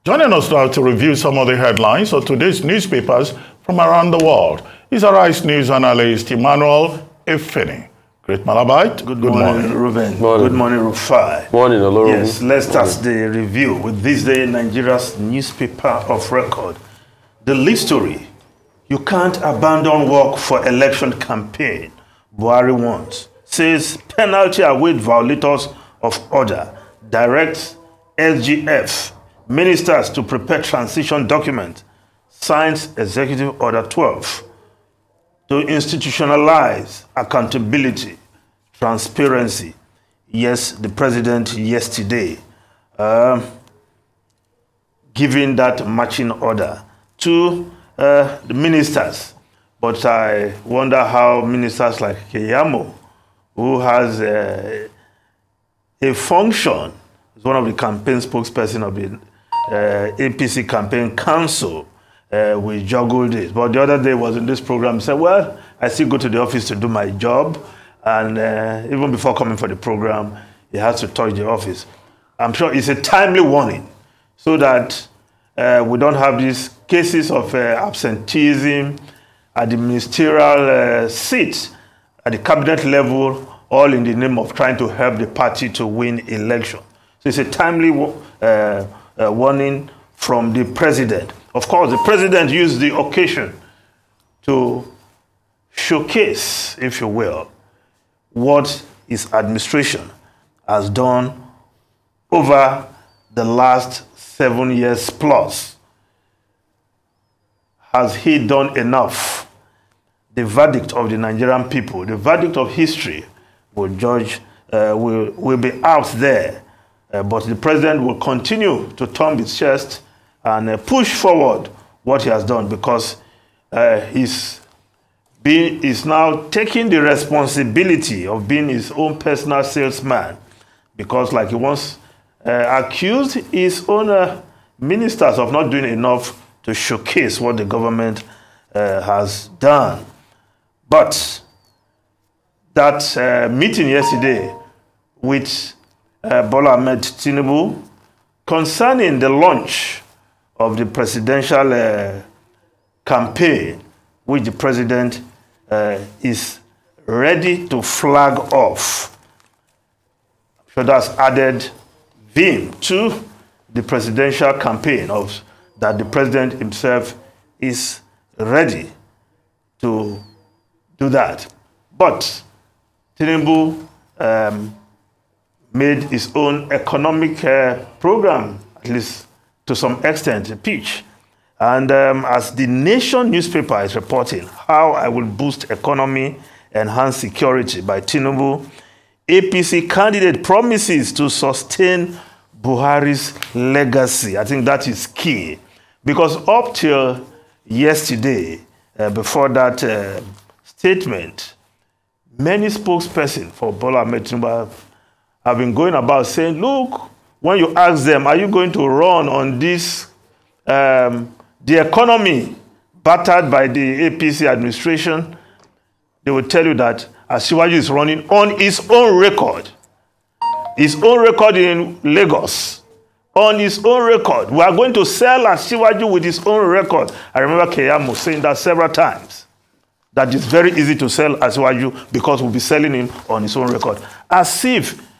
Joining us now to review some of the headlines of today's newspapers from around the world is our Arise News analyst, Emmanuel Efeni. Great Malabite. Good morning, Ruben. Good morning, Rufai. Morning, Olorum. Yes, let's start the review with this day Nigeria's newspaper of record. The lead story: you can't abandon work for election campaign. Buhari wants, says penalty await violators of order. Directs SGF ministers to prepare transition document. Signs Executive Order 12 to institutionalize accountability, transparency. Yes, the president yesterday giving that marching order to the ministers. But I wonder how ministers like Keyamo, who has a function, is one of the campaign spokesperson of the APC campaign council, we juggled this. But the other day was in this program, said, well, I still go to the office to do my job. And even before coming for the program, he has to touch the office. I'm sure it's a timely warning so that we don't have these cases of absenteeism at the ministerial seat, at the cabinet level, all in the name of trying to help the party to win election. So it's a timely warning from the president. Of course, the president used the occasion to showcase, if you will, what his administration has done over the last 7 years plus. Has he done enough? The verdict of the Nigerian people, the verdict of history will judge, will be out there. But the president will continue to thump his chest and push forward what he has done, because he's now taking the responsibility of being his own personal salesman, because like he once accused his own ministers of not doing enough to showcase what the government has done. But that meeting yesterday with Bola Ahmed Tinubu concerning the launch of the presidential campaign, which the president is ready to flag off. I'm sure that's added vim to the presidential campaign of that the president himself is ready to do that. But Tinubu made his own economic program, at least to some extent, a pitch. And as the Nation newspaper is reporting, how I will boost economy, enhance security by Tinubu, APC candidate promises to sustain Buhari's legacy. I think that is key, because up till yesterday, before that statement, many spokespersons for Bola Ahmed Tinubu have been going about saying, look, when you ask them, are you going to run on this, the economy battered by the APC administration, they will tell you that Asiwaju is running on his own record. His own record in Lagos. On his own record. We are going to sell Asiwaju with his own record. I remember Keyamo saying that several times. That it's very easy to sell Asiwaju because we'll be selling him on his own record. As if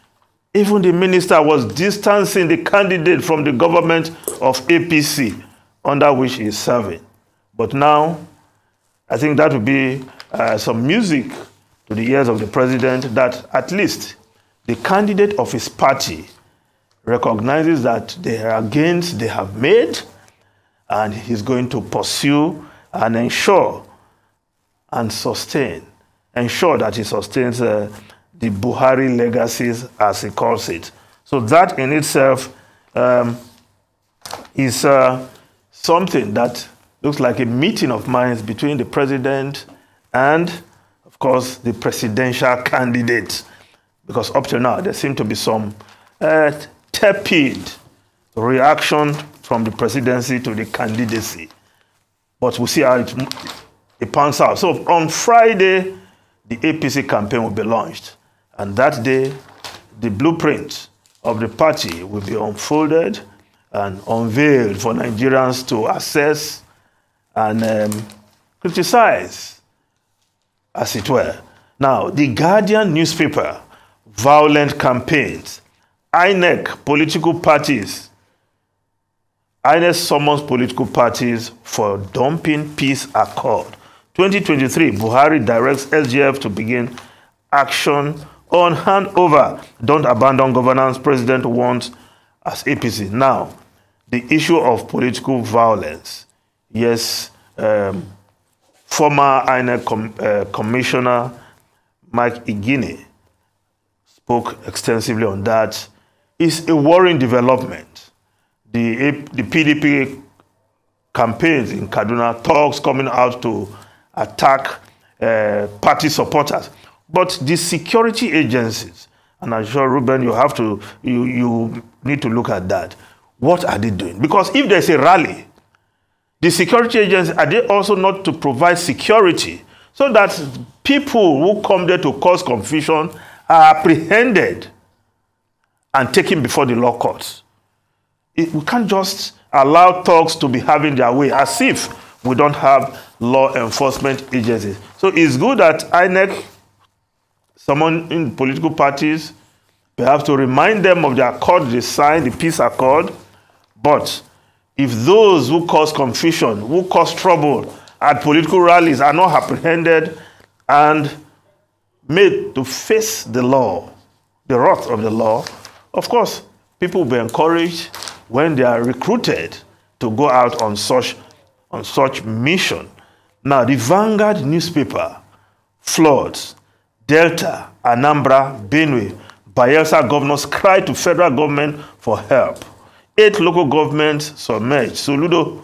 even the minister was distancing the candidate from the government of APC under which he is serving. But now, I think that would be some music to the ears of the president, that at least the candidate of his party recognizes that there are gains they have made, and he's going to pursue and ensure and ensure that he sustains the Buhari legacies, as he calls it. So that in itself is something that looks like a meeting of minds between the president and, of course, the presidential candidate. Because up to now, there seems to be some tepid reaction from the presidency to the candidacy. But we'll see how it pans out. So on Friday, the APC campaign will be launched. And that day, the blueprint of the party will be unfolded. and unveiled for Nigerians to assess and criticize, as it were. Now, the Guardian newspaper, violent campaigns, INEC, political parties. INEC summons political parties for dumping peace accord. 2023, Buhari directs SGF to begin action on handover. Don't abandon governance, president wants as APC. Now, the issue of political violence. Yes, former INEC Commissioner Mike Igine spoke extensively on that. It's a worrying development. The PDP campaigns in Kaduna, talks coming out to attack party supporters. But the security agencies, and I'm sure, Ruben, you need to look at that. What are they doing? Because if there's a rally, the security agencies, are they also not to provide security so that people who come there to cause confusion are apprehended and taken before the law courts? We can't just allow thugs to be having their way as if we don't have law enforcement agencies. So it's good that INEC, someone in political parties, perhaps to remind them of the accord they signed, the peace accord. But if those who cause confusion, who cause trouble at political rallies are not apprehended and made to face the law, the wrath of the law, of course, people will be encouraged when they are recruited to go out on such mission. Now, the Vanguard newspaper, floods, Delta, Anambra, Benue, Bayelsa governors cry to federal government for help. 8 local governments submerged. Soludo,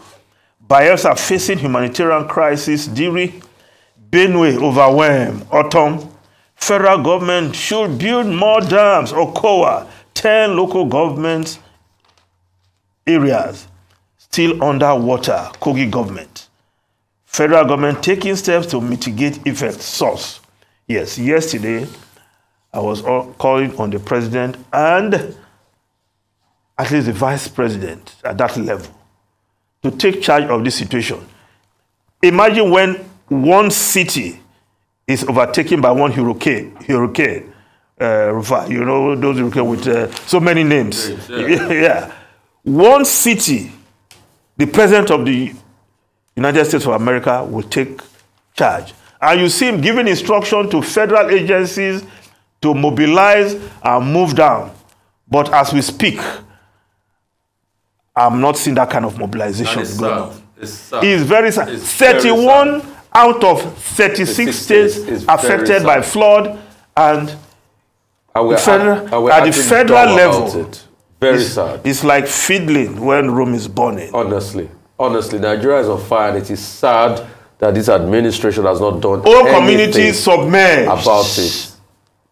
Bayelsa facing humanitarian crisis. Diri, Benue overwhelmed. Autumn, federal government should build more dams. Okowa, 10 local governments areas still underwater. Kogi government. Federal government taking steps to mitigate effects. Source. Yes, yesterday I was calling on the president and at least the vice president at that level to take charge of this situation. Imagine when one city is overtaken by one hurricane, you know, those hurricanes with so many names. Yeah. One city, the president of the United States of America will take charge. And you see him giving instruction to federal agencies to mobilize and move down. But as we speak, I'm not seeing that kind of mobilization going on. It's very sad. 31 out of 36 states affected by flood, and at the federal level, very sad. It's like fiddling when Rome is burning. Honestly, Nigeria is on fire, and it is sad that this administration has not done all communities submerged about it.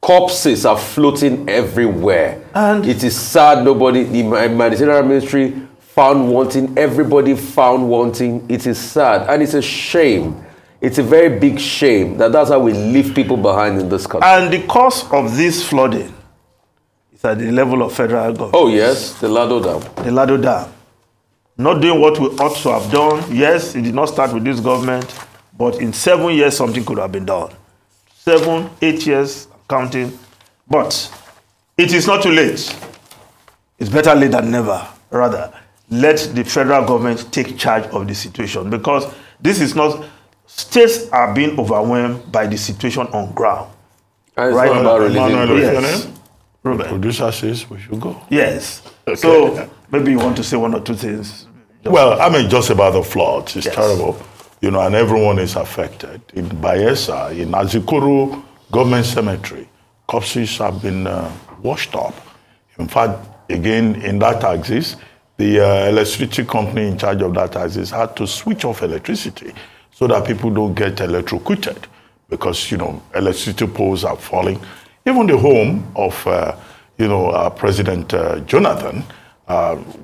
Corpses are floating everywhere, and it is sad. Nobody, the humanitarian ministry found wanting, everybody found wanting. It is sad, and it's a shame. It's a very big shame that's how we leave people behind in this country. And the cause of this flooding is at the level of federal government. Oh yes, the Lado Dam. The Lado Dam. Not doing what we ought to have done. Yes, it did not start with this government, but in 7 years something could have been done. 7, 8 years, counting. But it is not too late. It's better late than never. Rather, let the federal government take charge of the situation, because this is not, states are being overwhelmed by the situation on ground. And it's not about releasing yes. The producer says we should go. Yes. Okay. So maybe you want to say one or two things. Well, I mean, just about the floods. It's yes. terrible, you know, and everyone is affected. In Bayelsa, in Azikuru Government Cemetery, corpses have been washed up. In fact, again, in that axis, the electricity company in charge of that axis had to switch off electricity so that people don't get electrocuted, because, you know, electricity poles are falling. Even the home of, President Jonathan,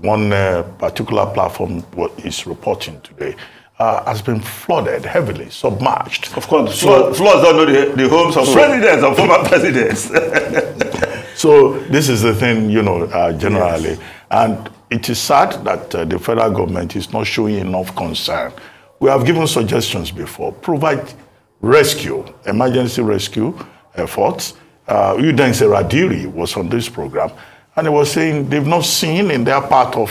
one particular platform is reporting today, has been flooded heavily, submerged. Of course, floods don't know the homes of presidents or former presidents. So this is the thing, generally. Yes. And it is sad that the federal government is not showing enough concern. We have given suggestions before. Provide rescue, emergency rescue efforts. Udense Radiri was on this program, and he was saying they've not seen in their part of,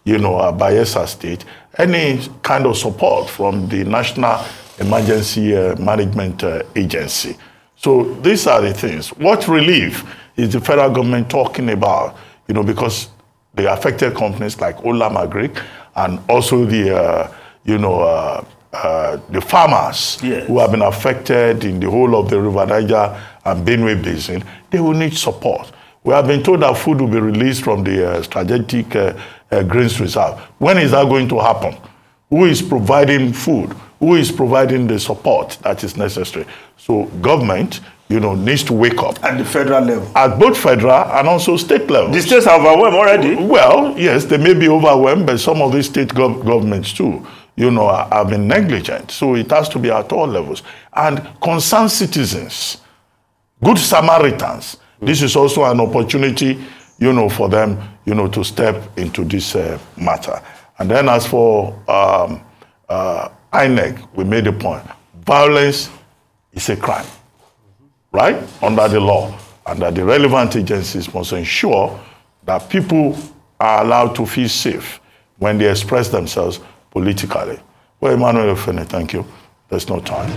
Bayelsa State, any kind of support from the National Emergency Management Agency. So these are the things. What relief is the federal government talking about? Because the affected companies like Olam Agri and also the, the farmers who have been affected in the whole of the River Niger and Benue Basin, they will need support. We have been told that food will be released from the strategic grains reserve. When is that going to happen? Who is providing food? Who is providing the support that is necessary? So government, needs to wake up. At the federal level? At both federal and also state level. The states are overwhelmed already? Well, yes, they may be overwhelmed, but some of these state governments too, have been negligent. So it has to be at all levels. And concerned citizens, good Samaritans, this is also an opportunity, for them, to step into this matter. And then as for INEC, we made a point. Violence is a crime, right? Under the law. And that the relevant agencies must ensure that people are allowed to feel safe when they express themselves politically. Well, Emmanuel Ofene, thank you. There's no time.